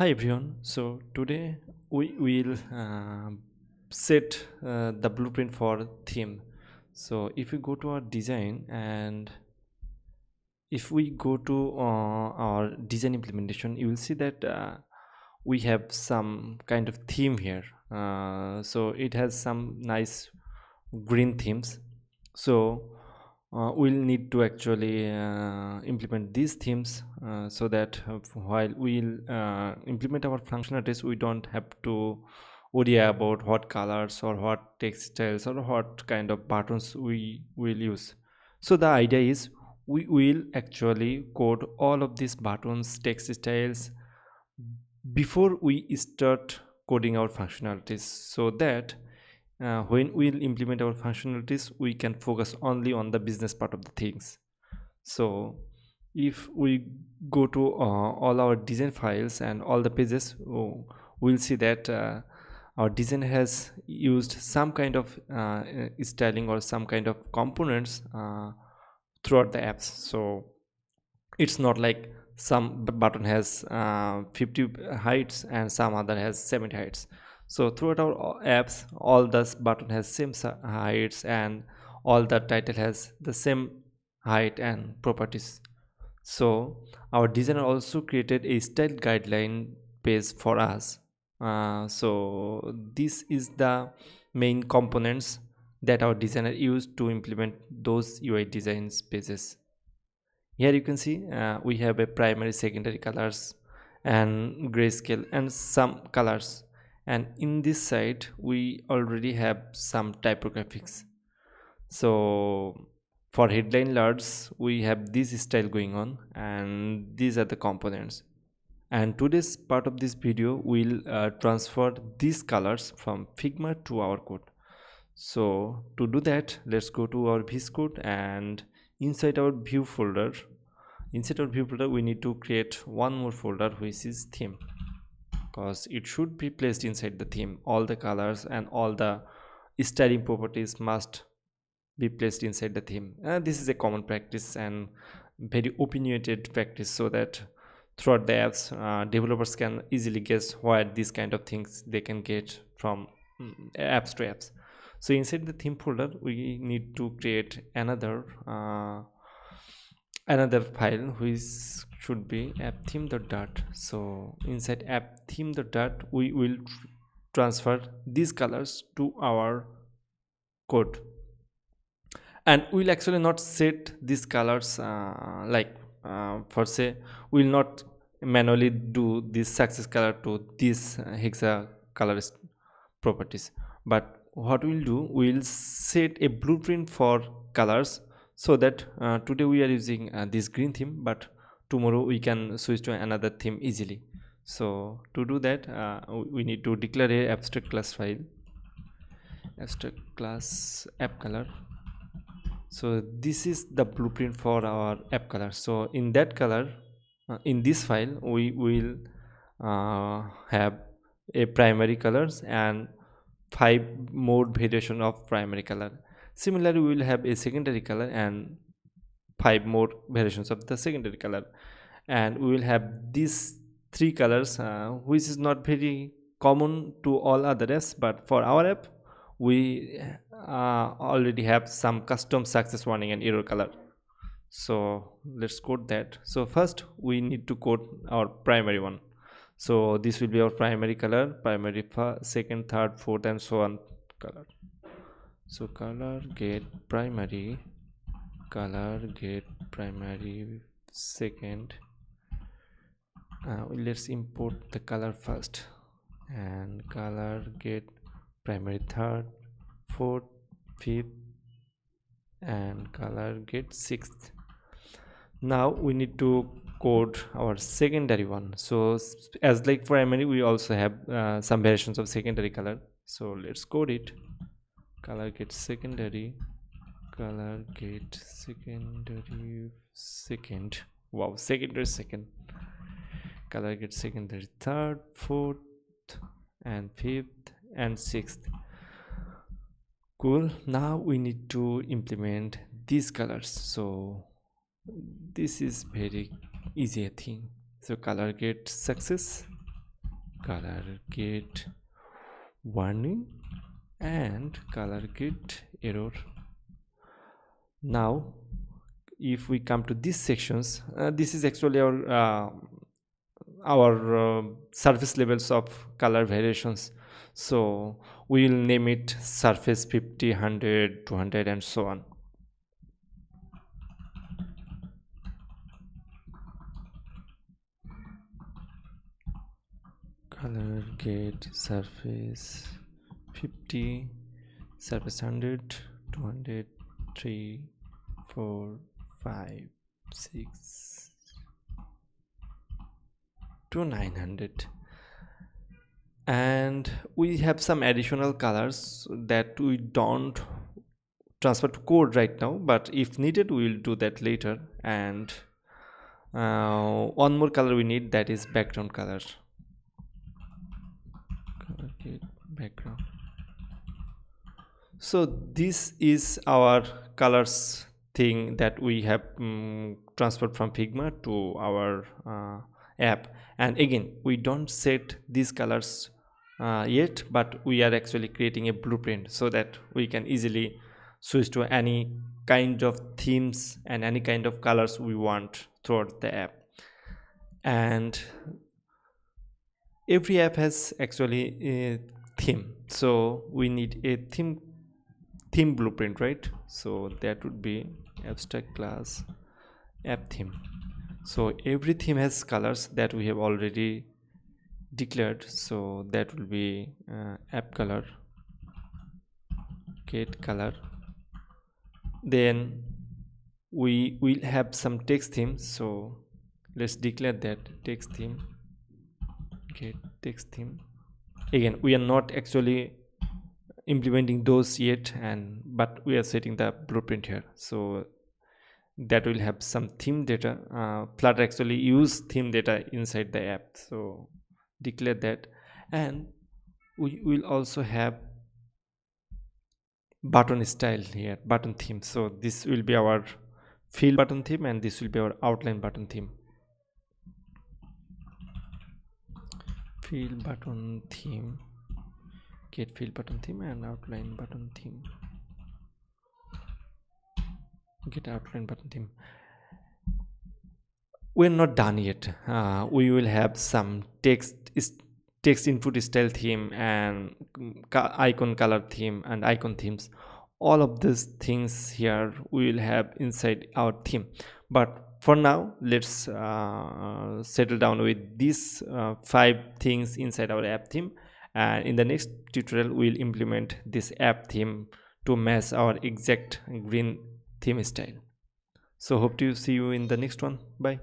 Hi everyone. So today we will set the blueprint for theme. So if we go to our design and if we go to our design implementation, you will see that we have some kind of theme here. So it has some nice green themes. So we'll need to actually implement these themes so that while we'll implement our functionalities, we don't have to worry about what colors or what textiles or what kind of buttons we will use. So the idea is we will actually code all of these buttons, text styles before we start coding our functionalities, so that when we'll implement our functionalities we can focus only on the business part of the things. So if we go to all our design files and all the pages, we'll see that our design has used some kind of styling or some kind of components throughout the apps. So it's not like some button has 50 heights and some other has 70 heights. So throughout our apps all this button has same heights and all the title has the same height and properties. So our designer also created a style guideline page for us. So this is the main components that our designer used to implement those UI designs pages. Here you can see we have a primary, secondary colors and grayscale and some colors, and in this side we already have some typographics. So for headline large we have this style going on, and these are the components. And today's part of this video will transfer these colors from Figma to our code. So to do that, let's go to our VS Code, and inside our view folder we need to create one more folder which is theme, because it should be placed inside the theme. All the colors and all the styling properties must be placed inside the theme. This is a common practice and very opinionated practice, so that throughout the apps developers can easily guess what these kind of things they can get from apps to apps. So inside the theme folder we need to create another file which should be app theme.dart. So inside app theme.dart we will transfer these colors to our code, and we'll actually not set these colors for say we'll not manually do this success color to this hexa color properties. But what we'll do, we'll set a blueprint for colors, so that today we are using this green theme, but tomorrow we can switch to another theme easily. So to do that we need to declare a abstract class file, abstract class app color. So this is the blueprint for our app color. So in that color, in this file we will have a primary colors and 5 more variation of primary color. Similarly we will have a secondary color and 5 more variations of the secondary color, and we will have these 3 colors which is not very common to all other apps, but for our app we already have some custom success warning and error color. So let's code that. So first we need to code our primary one. So this will be our primary color, primary second, third, fourth and so on color. So color get primary, color get primary second. Let's import the color first, and color get primary third, fourth, fifth and color get sixth. Now we need to code our secondary one. So as like primary we also have some variations of secondary color. So let's code it. Color get secondary, color get secondary second, wow, secondary second, color get secondary third, fourth and fifth and sixth. Cool. Now we need to implement these colors. So this is very easy thing. So color get success, color get warning and color get error. Now if we come to these sections, this is actually our surface levels of color variations. So we will name it surface 50, 100, 200 and so on. Color get surface 50, surface 100, 200, 3, 4, 5, 6 to 900. And we have some additional colors that we don't transfer to code right now, but if needed we will do that later. And one more color we need, that is background color. Color get background. So this is our colors thing that we have transferred from Figma to our app. And again, we don't set these colors yet, but we are actually creating a blueprint so that we can easily switch to any kind of themes and any kind of colors we want throughout the app. And every app has actually a theme, so we need a theme blueprint, right? So that would be abstract class app theme. So every theme has colors that we have already declared, so that will be app color get color. Then we will have some text themes, so let's declare that text theme get text theme. Again, we are not actually implementing those yet, and but we are setting the blueprint here, so that will have some theme data. Flutter actually use theme data inside the app, so declare that. And we will also have button style here, button theme. So this will be our fill button theme and this will be our outline button theme. Fill button theme get fill button theme and outline button theme get outline button theme. We're not done yet. We will have some text input style theme and icon color theme and icon themes. All of these things here we will have inside our theme, but for now let's settle down with these 5 things inside our app theme. And in the next tutorial we'll implement this app theme to match our exact green theme style. So hope to see you in the next one. Bye.